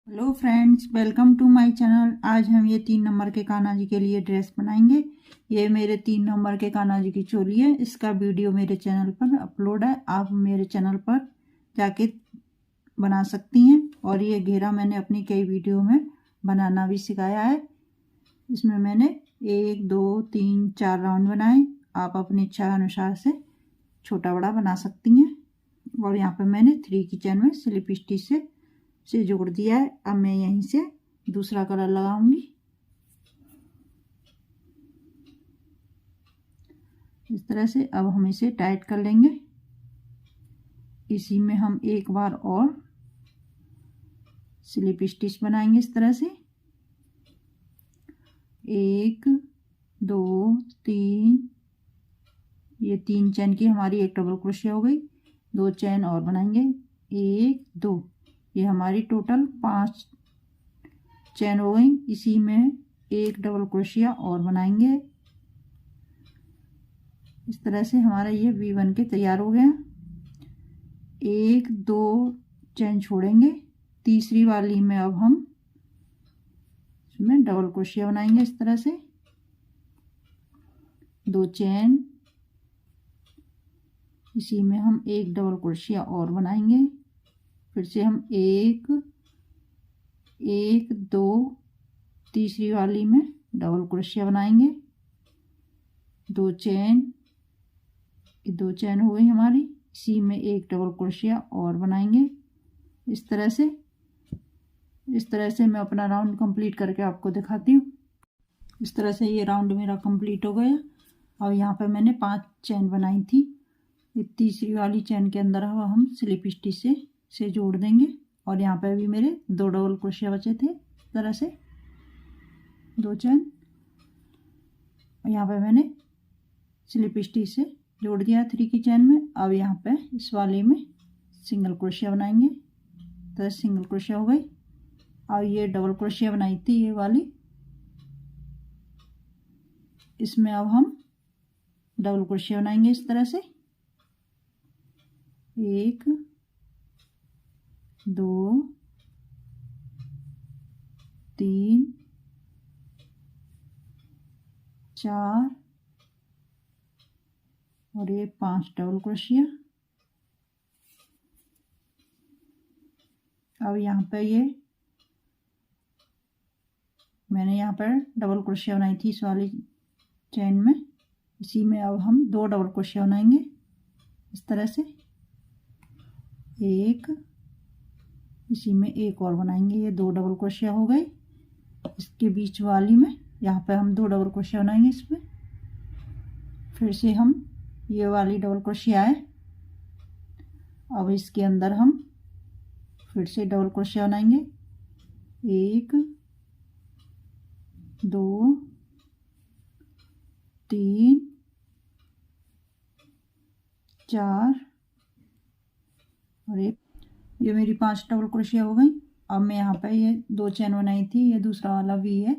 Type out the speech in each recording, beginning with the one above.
Hello friends, welcome to my channel. आज हम ये 3 नंबर के कान्हा जी के लिए ड्रेस बनाएंगे। ये मेरे 3 नंबर के कान्हा जी की चोली है। इसका वीडियो मेरे चैनल पर अपलोड है, आप मेरे चैनल पर जाके बना सकती हैं। और ये घेरा मैंने अपनी कई वीडियो में बनाना भी सिखाया है। इसमें मैंने 1 2 3 4 राउंड बनाए। आप अपनी इच्छा अनुसार से छोटा बड़ा बना सकती हैं। और यहाँ पर मैंने 3 की चैन में स्लिप स्टिच से जोड़ दिया है। अब मैं यहीं से दूसरा कलर लगाऊंगी। इस तरह से अब हम इसे टाइट कर लेंगे। इसी में हम एक बार और स्लिप स्टिच बनाएंगे। इस तरह से 1 2 3, ये 3 चैन की हमारी एक डबल क्रोशिया हो गई। 2 चैन और बनाएंगे, 1 2, ये हमारी टोटल 5 चैन हो गई। इसी में एक डबल क्रोशिया और बनाएंगे। इस तरह से हमारा ये वी बन के तैयार हो गया। 1 2 चैन छोड़ेंगे। तीसरी वाली में अब हम इसमें डबल क्रोशिया बनाएंगे। इस तरह से 2 चैन, इसी में हम एक डबल क्रोशिया और बनाएंगे। फिर से हम 1 1 2, तीसरी वाली में डबल क्रोशिया बनाएंगे। 2 चैन, 2 चैन हो गई हमारी। इसी में एक डबल क्रोशिया और बनाएंगे। इस तरह से मैं अपना राउंड कंप्लीट करके आपको दिखाती हूँ। इस तरह से ये राउंड मेरा कंप्लीट हो गया। और यहाँ पे मैंने 5 चैन बनाई थी। ये तीसरी वाली चैन के अंदर हम स्लिप स्टिच से जोड़ देंगे। और यहाँ पे भी मेरे 2 डबल क्रोशिया बचे थे। इस तरह से 2 चैन, और यहाँ पे मैंने स्लिप स्टिच से जोड़ दिया 3 की चैन में। अब यहाँ पे इस वाले में सिंगल क्रोशिया बनाएंगे। तो सिंगल क्रोशिया हो गई। और ये डबल क्रोशिया बनाई थी ये वाली, इसमें अब हम डबल क्रोशिया बनाएंगे। इस तरह से 1 2 3 4 और ये 5 डबल क्रोशिया। अब यहाँ पे ये मैंने यहाँ पर डबल क्रोशिया बनाई थी इस वाली चैन में। इसी में अब हम 2 डबल क्रोशिया बनाएंगे। इस तरह से 1, इसी में एक और बनाएंगे। ये 2 डबल क्रोशिया हो गए। इसके बीच वाली में यहाँ पे हम 2 डबल क्रोशिया बनाएंगे। इसमें फिर से हम ये वाली डबल क्रोशिया है। अब इसके अंदर हम फिर से डबल क्रोशिया बनाएंगे। 1 2 3 4 और ये मेरी 5 डबल क्रोशिया हो गई। अब मैं यहाँ पे ये 2 चैन बनाई थी, ये दूसरा वाला वी है।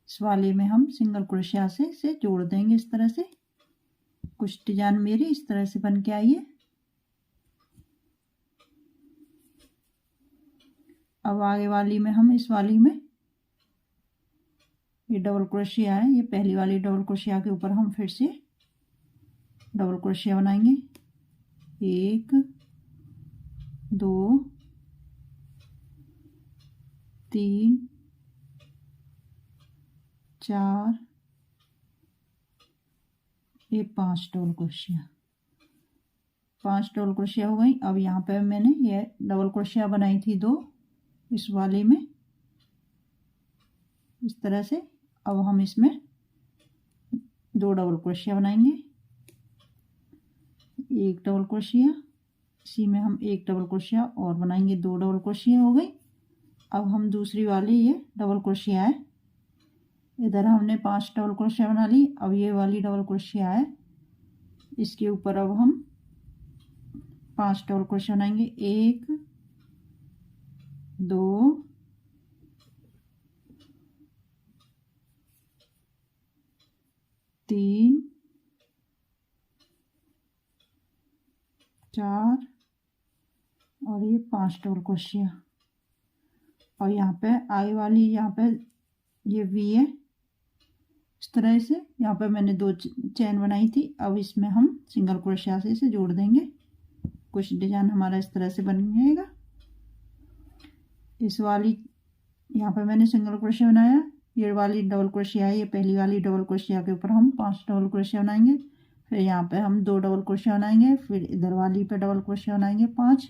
इस वाले में हम सिंगल क्रोशिया से जोड़ देंगे। इस तरह से कुछ डिजाइन मेरी इस तरह से बन के आई है। अब आगे वाली में हम इस वाली में ये डबल क्रोशिया है, ये पहली वाली डबल क्रोशिया के ऊपर हम फिर से डबल क्रोशिया बनाएंगे। 1 2 3 4, ये 5 डबल क्रोशिया, 5 डबल क्रोशिया हो गई। अब यहाँ पे मैंने ये डबल क्रोशिया बनाई थी 2 इस वाले में। इस तरह से अब हम इसमें 2 डबल क्रोशिया बनाएंगे। एक डबल क्रोशिया, इसी में हम एक डबल क्रोशिया और बनाएंगे। 2 डबल क्रोशिया हो गई। अब हम दूसरी वाली ये डबल क्रोशिया है, इधर हमने 5 डबल क्रोशिया बना ली। अब ये वाली डबल क्रोशिया है, इसके ऊपर अब हम 5 डबल क्रोशिया बनाएंगे। 1 2 3 4 और ये 5 डबल क्रोशिया। और यहाँ पे आई वाली यहाँ पे ये वी है। इस तरह से यहाँ पे मैंने 2 चैन बनाई थी। अब इसमें हम सिंगल क्रोशिया से इसे जोड़ देंगे। कुछ डिजाइन हमारा इस तरह से बन जाएगा। इस वाली यहाँ पे मैंने सिंगल क्रोशिया बनाया, ये वाली डबल क्रोशिया है, ये पहली वाली डबल क्रोशिया के ऊपर हम 5 डबल क्रोशिया बनाएंगे। फिर यहाँ पे हम 2 डबल क्रोशिया बनाएंगे, फिर इधर वाली पे डबल क्रोशिया बनाएंगे 5।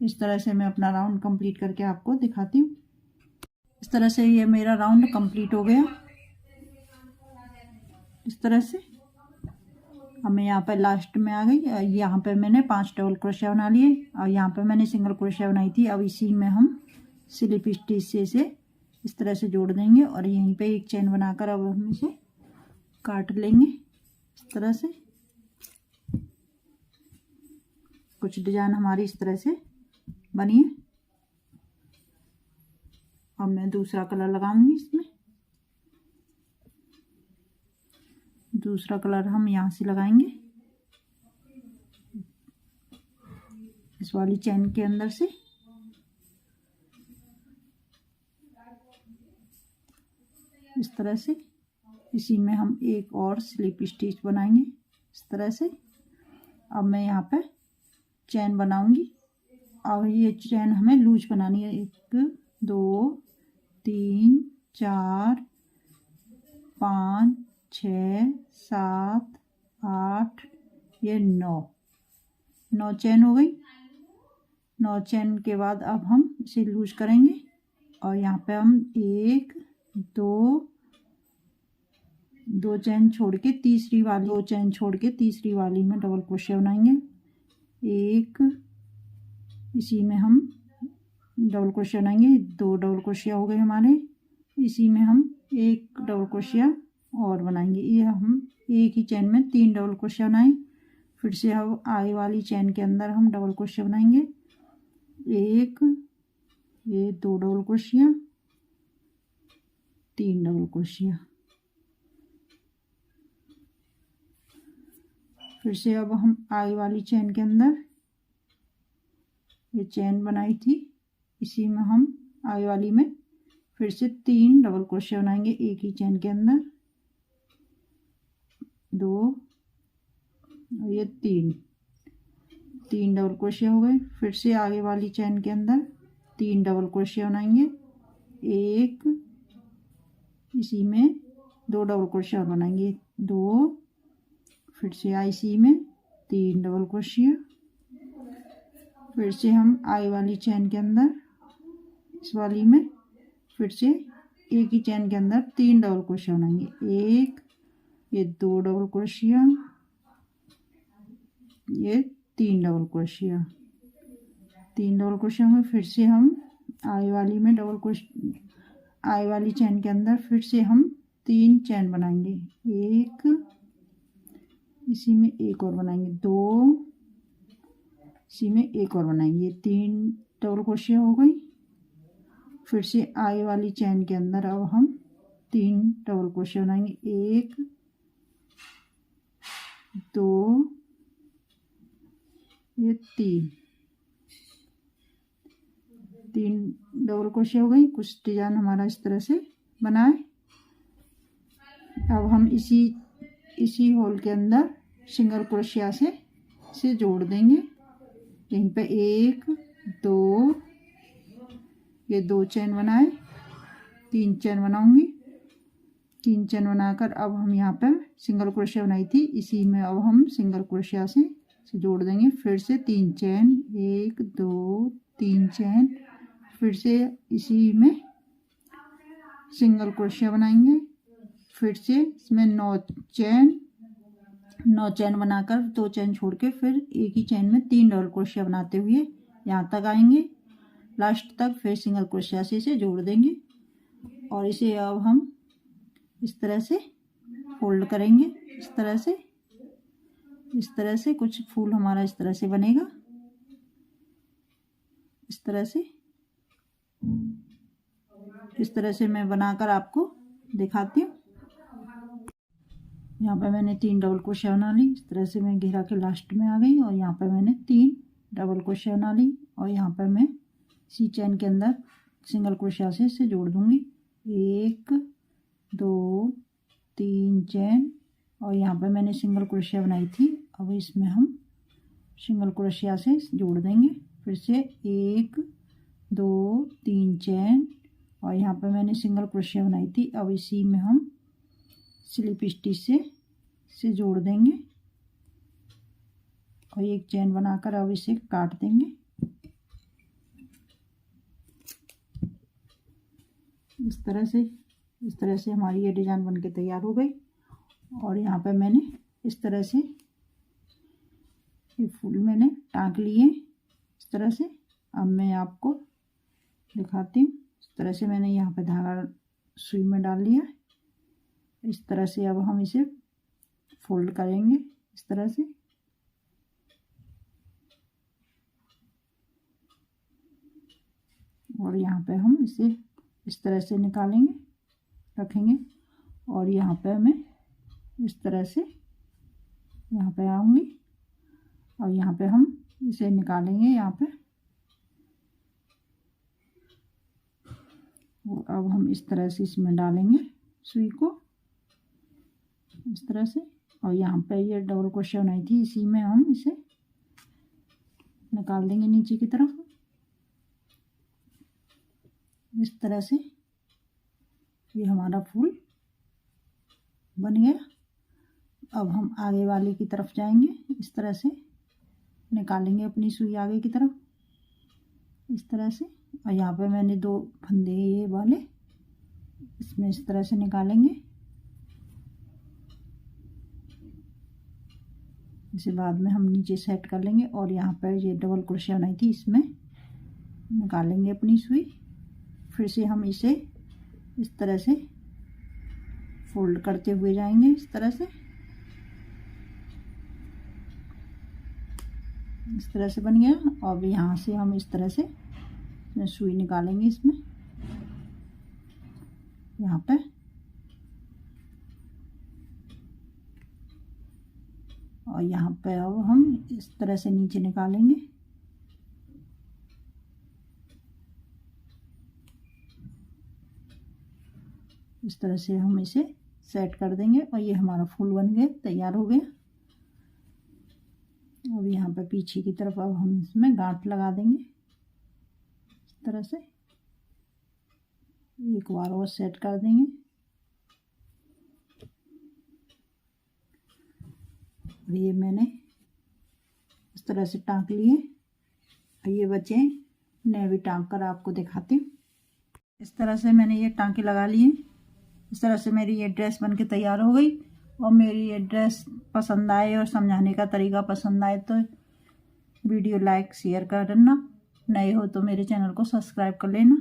इस तरह से मैं अपना राउंड कंप्लीट करके आपको दिखाती हूँ। इस तरह से ये मेरा राउंड कंप्लीट हो गया। इस तरह से अब मैं यहाँ पर लास्ट में आ गई। यहाँ पे मैंने 5 डबल क्रोशिया बना लिए और यहाँ पे मैंने सिंगल क्रोशिया बनाई थी। अब इसी में हम स्लिप स्टिच से इसे इस तरह से जोड़ देंगे और यहीं पे एक चेन बनाकर अब हम इसे काट लेंगे। इस तरह से कुछ डिजाइन हमारी इस तरह से बनी है। अब मैं दूसरा कलर लगाऊंगी। इसमें दूसरा कलर हम यहाँ से लगाएंगे, इस वाली चेन के अंदर से। इस तरह से इसी में हम एक और स्लिप स्टिच बनाएंगे इस तरह से। अब मैं यहाँ पे चेन बनाऊंगी और ये चेन हमें लूज बनानी है। 1 2 3 4 5 6 7 8 ये 9 चेन हो गई। 9 चेन के बाद अब हम इसे लूज करेंगे और यहाँ पे हम 1 2 चेन छोड़ के तीसरी वाली 2 चेन छोड़ के तीसरी वाली में डबल क्रोशिया बनाएंगे। 1 इसी में हम डबल क्रोशिया बनाएंगे। 2 डबल क्रोशिया हो गए हमारे। इसी में हम 1 डबल क्रोशिया और बनाएंगे। ये हम एक ही चेन में 3 डबल क्रोशिया बनाएं। फिर से हम आई वाली चेन के अंदर हम डबल क्रोशिया बनाएंगे। 1 ये 2 डबल क्रोशिया 3 डबल क्रोशिया। फिर से अब हम आई वाली चेन के अंदर ये चेन बनाई थी, इसी में हम आई वाली में फिर से 3 डबल क्रोशिया बनाएंगे एक ही चेन के अंदर। 2 और ये 3 डबल क्रोशिया हो गए। फिर से आगे वाली चेन के अंदर 3 डबल क्रोशिया बनाएंगे। 1 इसी में 2 डबल क्रोशिया बनाएंगे। 2 फिर से इसी में 3 डबल क्रोशिया। फिर से हम आई वाली चेन के अंदर इस वाली में फिर से एक ही चेन के अंदर 3 डबल क्रोशिया बनाएंगे। 1 ये 2 डबल क्रोशिया ये 3 डबल क्रोशिया। 3 डबल क्रोशिया में फिर से हम आई वाली में डबल क्रोशिया आई वाली चेन के अंदर फिर से हम 3 चेन बनाएंगे। 1 इसी में एक और बनाएंगे। 2 इसी में एक और बनाएंगे। 3 डबल क्रोशिया हो गई। फिर से आई वाली चेन के अंदर अब हम 3 डबल क्रोशिया बनाएंगे। 1 2 ये 3 डबल क्रोशिया हो गई। कुछ डिजाइन हमारा इस तरह से बना है। अब हम इसी होल के अंदर सिंगल क्रोशिया से जोड़ देंगे। यहीं पे 1 2 ये 2 चेन बनाए, 3 चेन बनाऊंगी। 3 चेन बनाकर अब हम यहाँ पर सिंगल क्रोशिया बनाई थी, इसी में अब हम सिंगल क्रोशिया से जोड़ देंगे। फिर से 3 चेन 1 2 3 चेन। फिर से इसी में सिंगल क्रोशिया बनाएंगे। फिर से इसमें 9 चेन बनाकर 2 चेन छोड़ के फिर एक ही चेन में 3 डबल क्रोशिया बनाते हुए यहाँ तक आएंगे लास्ट तक। फिर सिंगल क्रोशिया से इसे जोड़ देंगे और इसे अब हम इस तरह से फोल्ड करेंगे। इस तरह से कुछ फूल हमारा इस तरह से बनेगा। इस तरह से मैं बनाकर आपको दिखाती हूँ। यहाँ पे मैंने 3 डबल क्रोशिया बना ली। इस तरह से मैं घेरा के लास्ट में आ गई और यहाँ पे मैंने 3 डबल क्रोशिया बना ली और यहाँ पर मैं इसी चेन के अंदर सिंगल क्रोशिया से इसे जोड़ दूंगी। 1 2 3 चेन और यहाँ पे मैंने सिंगल क्रोशिया बनाई थी। अब इसमें हम सिंगल क्रोशिया से जोड़ देंगे। फिर से 1 2 3 चेन और यहाँ पे मैंने सिंगल क्रोशिया बनाई थी। अब इसी में हम स्लिप स्टिच से जोड़ देंगे और एक चेन बनाकर अब इसे काट देंगे। इस तरह से हमारी ये डिज़ाइन बनके तैयार हो गई। और यहाँ पे मैंने इस तरह से ये फूल मैंने टाँक लिए इस तरह से। अब मैं आपको दिखाती हूँ। इस तरह से मैंने यहाँ पे धागा सुई में डाल लिया। इस तरह से अब हम इसे फोल्ड करेंगे इस तरह से। और यहाँ पे हम इसे इस तरह से निकालेंगे, रखेंगे। और यहाँ पे मैं इस तरह से यहाँ पे आऊँगी और यहाँ पे हम इसे निकालेंगे यहाँ पे। अब हम इस तरह से इसमें डालेंगे सुई को इस तरह से। और यहाँ पे ये डबल क्रोशिया बनाई थी, इसी में हम इसे निकाल देंगे नीचे की तरफ इस तरह से। ये हमारा फूल बन गया। अब हम आगे वाले की तरफ जाएंगे। इस तरह से निकालेंगे अपनी सुई आगे की तरफ इस तरह से। और यहाँ पे मैंने 2 फंदे ये वाले इसमें इस तरह से निकालेंगे। इसे बाद में हम नीचे सेट कर लेंगे। और यहाँ पर ये डबल क्रोशिया बनाई थी, इसमें निकालेंगे अपनी सुई। फिर से हम इसे इस तरह से फोल्ड करते हुए जाएंगे इस तरह से। इस तरह से बन गया। अब यहाँ से हम इस तरह से सुई निकालेंगे इसमें यहाँ पे। और यहाँ पे अब हम इस तरह से नीचे निकालेंगे। इस तरह से हम इसे सेट कर देंगे और ये हमारा फूल बन गया, तैयार हो गया। अब यहाँ पे पीछे की तरफ अब हम इसमें गांठ लगा देंगे इस तरह से। एक बार और सेट कर देंगे। और ये मैंने इस तरह से टाँक लिए। ये बचे मैं भी टाँक कर आपको दिखाती हूँ। इस तरह से मैंने ये टाँके लगा लिए। इस तरह से मेरी ये ड्रेस बनके तैयार हो गई। और मेरी ये ड्रेस पसंद आए और समझाने का तरीका पसंद आए तो वीडियो लाइक शेयर कर देना। नए हो तो मेरे चैनल को सब्सक्राइब कर लेना।